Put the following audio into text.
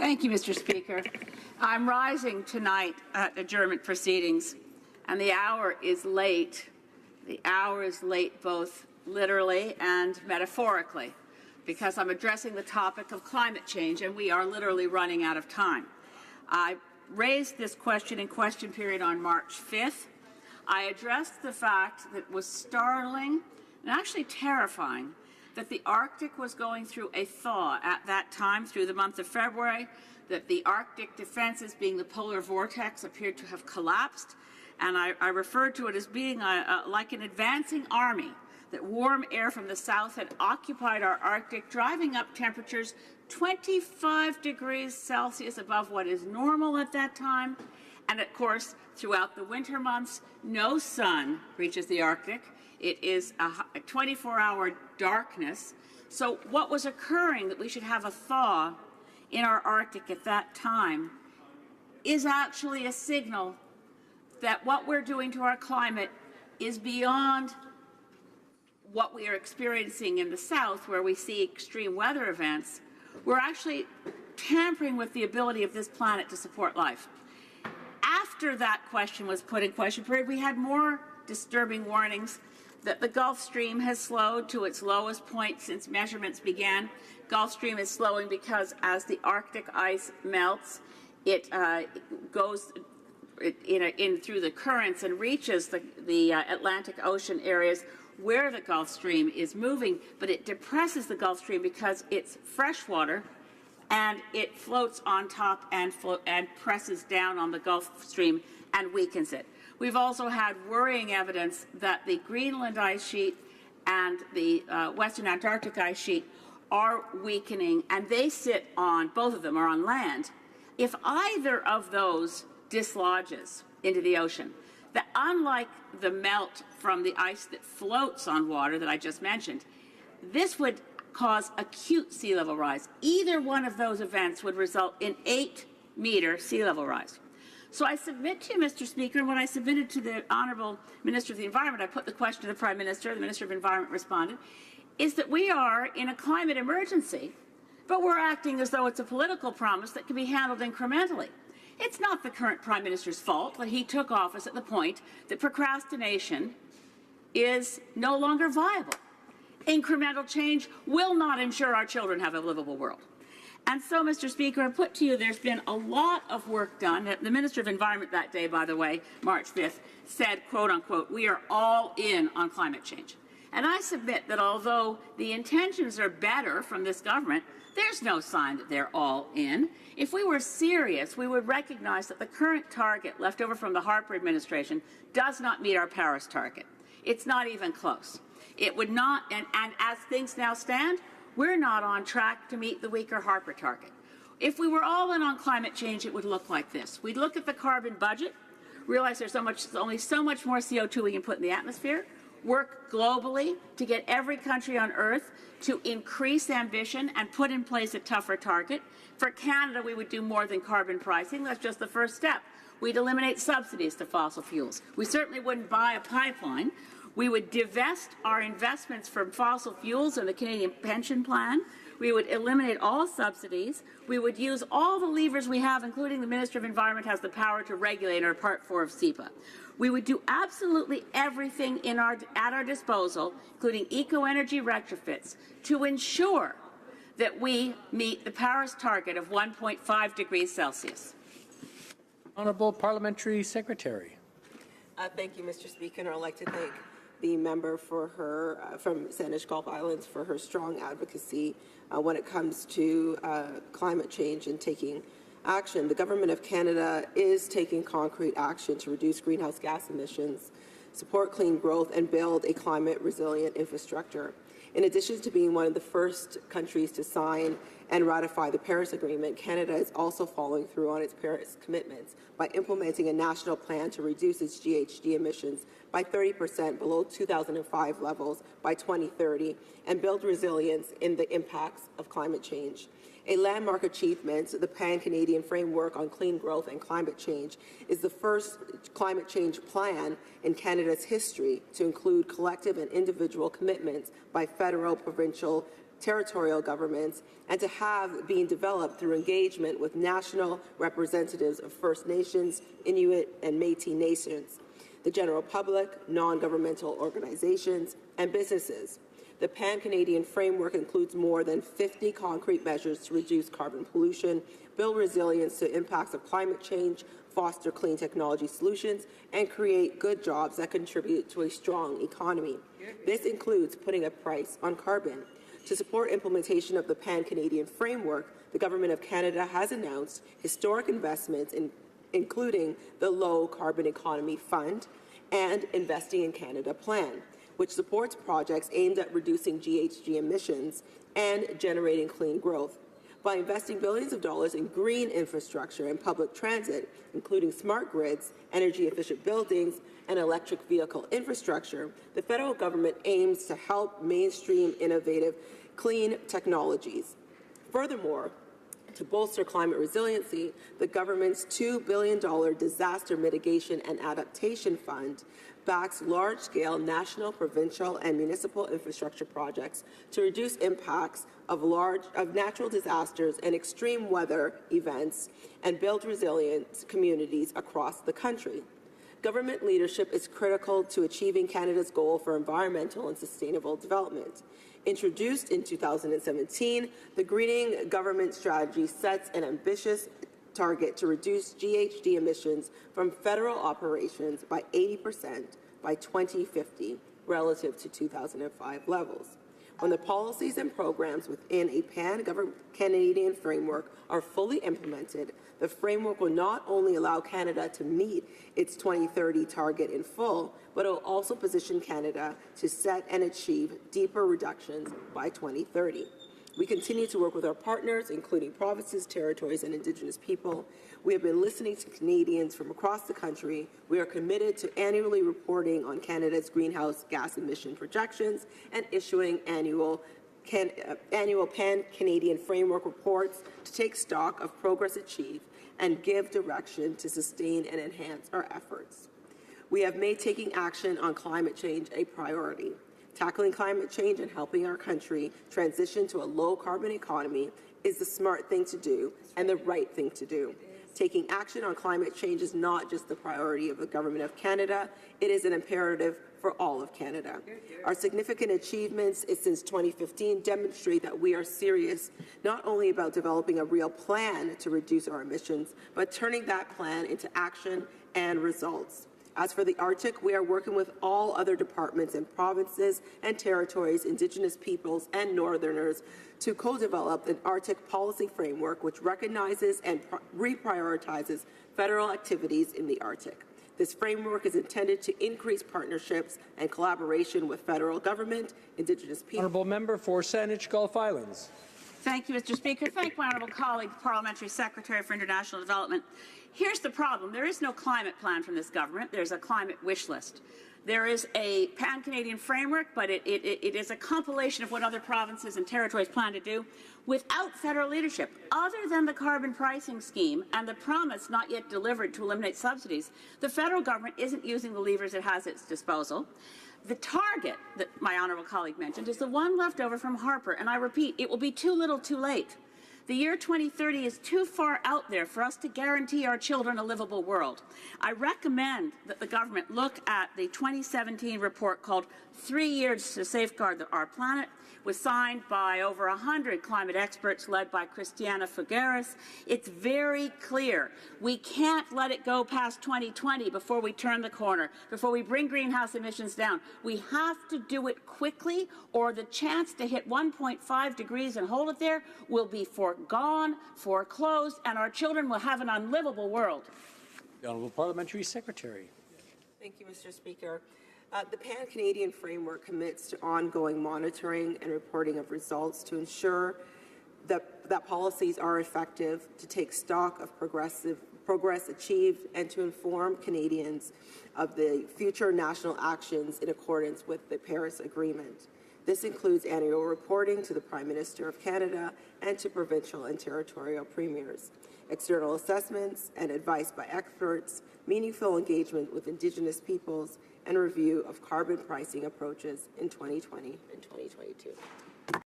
Thank you, Mr. Speaker. I'm rising tonight at adjournment proceedings, and the hour is late. The hour is late both literally and metaphorically, because I'm addressing the topic of climate change, and we are literally running out of time. I raised this question in question period on March 5th. I addressed the fact that it was startling and actually terrifying that the Arctic was going through a thaw at that time through the month of February, that the Arctic defenses, being the polar vortex, appeared to have collapsed, and I referred to it as being like an advancing army, that warm air from the south had occupied our Arctic, driving up temperatures 25 degrees Celsius above what is normal at that time. And of course, throughout the winter months, no sun reaches the Arctic. It is a 24-hour darkness. So what was occurring, that we should have a thaw in our Arctic at that time, is actually a signal that what we're doing to our climate is beyond what we are experiencing in the south, where we see extreme weather events. We're actually tampering with the ability of this planet to support life. After that question was put in question period, we had more disturbing warnings that the Gulf Stream has slowed to its lowest point since measurements began. Gulf Stream is slowing because as the Arctic ice melts, it goes in through the currents and reaches the Atlantic Ocean areas where the Gulf Stream is moving, but it depresses the Gulf Stream because it's fresh water, and it floats on top and presses down on the Gulf Stream and weakens it. We've also had worrying evidence that the Greenland ice sheet and the Western Antarctic ice sheet are weakening, and they sit on, both of them are on land. If either of those dislodges into the ocean, that unlike the melt from the ice that floats on water that I just mentioned, this would cause acute sea level rise. Either one of those events would result in 8-meter sea level rise. So I submit to you, Mr. Speaker, and when I submitted to the Honourable Minister of the Environment, I put the question to the Prime Minister, the Minister of Environment responded, is that we are in a climate emergency, but we're acting as though it's a political promise that can be handled incrementally. It's not the current Prime Minister's fault that he took office at the point that procrastination is no longer viable. Incremental change will not ensure our children have a livable world. And so, Mr. Speaker, I put to you there's been a lot of work done. The Minister of Environment that day, by the way, March 5th, said, quote unquote, we are all in on climate change. And I submit that although the intentions are better from this government, there's no sign that they're all in. If we were serious, we would recognize that the current target left over from the Harper administration does not meet our Paris target. It's not even close. It would not, and as things now stand, we're not on track to meet the weaker Harper target. If we were all in on climate change, it would look like this. We'd look at the carbon budget, realize there's only so much more CO2 we can put in the atmosphere, work globally to get every country on Earth to increase ambition and put in place a tougher target. For Canada, we would do more than carbon pricing. That's just the first step. We'd eliminate subsidies to fossil fuels. We certainly wouldn't buy a pipeline. We would divest our investments from fossil fuels in the Canadian pension plan. We would eliminate all subsidies. We would use all the levers we have, including the Minister of Environment has the power to regulate our Part 4 of CEPA. We would do absolutely everything at our disposal, including eco-energy retrofits, to ensure that we meet the Paris target of 1.5 degrees Celsius. Honourable Parliamentary Secretary. Thank you, Mr. Speaker, and I'd like to thank the member for her from Saanich Gulf Islands for her strong advocacy when it comes to climate change and taking action. The Government of Canada is taking concrete action to reduce greenhouse gas emissions, support clean growth, and build a climate-resilient infrastructure. In addition to being one of the first countries to sign and ratify the Paris Agreement, Canada is also following through on its Paris commitments by implementing a national plan to reduce its GHG emissions by 30% below 2005 levels by 2030 and build resilience in the impacts of climate change. A landmark achievement, the Pan-Canadian Framework on Clean Growth and Climate Change is the first climate change plan in Canada's history to include collective and individual commitments by federal, provincial, territorial governments, and to have been developed through engagement with national representatives of First Nations, Inuit, and Métis nations, the general public, non-governmental organizations, and businesses. The Pan-Canadian Framework includes more than 50 concrete measures to reduce carbon pollution, build resilience to impacts of climate change, foster clean technology solutions, and create good jobs that contribute to a strong economy. This includes putting a price on carbon. To support implementation of the Pan-Canadian Framework, the Government of Canada has announced historic investments including the Low Carbon Economy Fund and Investing in Canada Plan, which supports projects aimed at reducing GHG emissions and generating clean growth. By investing billions of dollars in green infrastructure and public transit, including smart grids, energy-efficient buildings, and electric vehicle infrastructure, the federal government aims to help mainstream innovative clean technologies. Furthermore, to bolster climate resiliency, the government's $2 billion Disaster Mitigation and Adaptation Fund backs large-scale national, provincial, and municipal infrastructure projects to reduce impacts of natural disasters and extreme weather events and build resilient communities across the country. Government leadership is critical to achieving Canada's goal for environmental and sustainable development. Introduced in 2017, the Greening Government Strategy sets an ambitious target to reduce GHG emissions from federal operations by 80% by 2050 relative to 2005 levels. When the policies and programs within a Pan-Canadian framework are fully implemented, the framework will not only allow Canada to meet its 2030 target in full, but it will also position Canada to set and achieve deeper reductions by 2030. We continue to work with our partners, including provinces, territories, and Indigenous people. We have been listening to Canadians from across the country. We are committed to annually reporting on Canada's greenhouse gas emission projections and issuing annual Pan-Canadian Framework reports to take stock of progress achieved and give direction to sustain and enhance our efforts. We have made taking action on climate change a priority. Tackling climate change and helping our country transition to a low-carbon economy is the smart thing to do and the right thing to do. Taking action on climate change is not just the priority of the Government of Canada, it is an imperative for all of Canada. Our significant achievements since 2015 demonstrate that we are serious not only about developing a real plan to reduce our emissions, but turning that plan into action and results. As for the Arctic, we are working with all other departments and provinces and territories, Indigenous peoples and Northerners to co-develop an Arctic policy framework which recognizes and reprioritizes federal activities in the Arctic. This framework is intended to increase partnerships and collaboration with federal government, Indigenous people. Honourable Member for Saanich Gulf Islands. Thank you, Mr. Speaker. Thank my honourable colleague, the Parliamentary Secretary for International Development. Here's the problem. There is no climate plan from this government. There's a climate wish list. There is a Pan-Canadian framework, but it is a compilation of what other provinces and territories plan to do without federal leadership. Other than the carbon pricing scheme and the promise not yet delivered to eliminate subsidies, the federal government isn't using the levers it has at its disposal. The target that my honourable colleague mentioned is the one left over from Harper, and I repeat, it will be too little too late. The year 2030 is too far out there for us to guarantee our children a livable world. I recommend that the government look at the 2017 report called 3 Years to Safeguard Our Planet. It was signed by over 100 climate experts led by Christiana Figueres. It's very clear. We can't let it go past 2020 before we turn the corner, before we bring greenhouse emissions down. We have to do it quickly, or the chance to hit 1.5 degrees and hold it there will be foregone, foreclosed, and our children will have an unlivable world. The Honourable Parliamentary Secretary. Thank you, Mr. Speaker. The Pan-Canadian Framework commits to ongoing monitoring and reporting of results to ensure that policies are effective, to take stock of progress achieved, and to inform Canadians of the future national actions in accordance with the Paris Agreement. This includes annual reporting to the Prime Minister of Canada and to provincial and territorial premiers, external assessments and advice by experts, meaningful engagement with Indigenous peoples, and review of carbon pricing approaches in 2020 and 2022.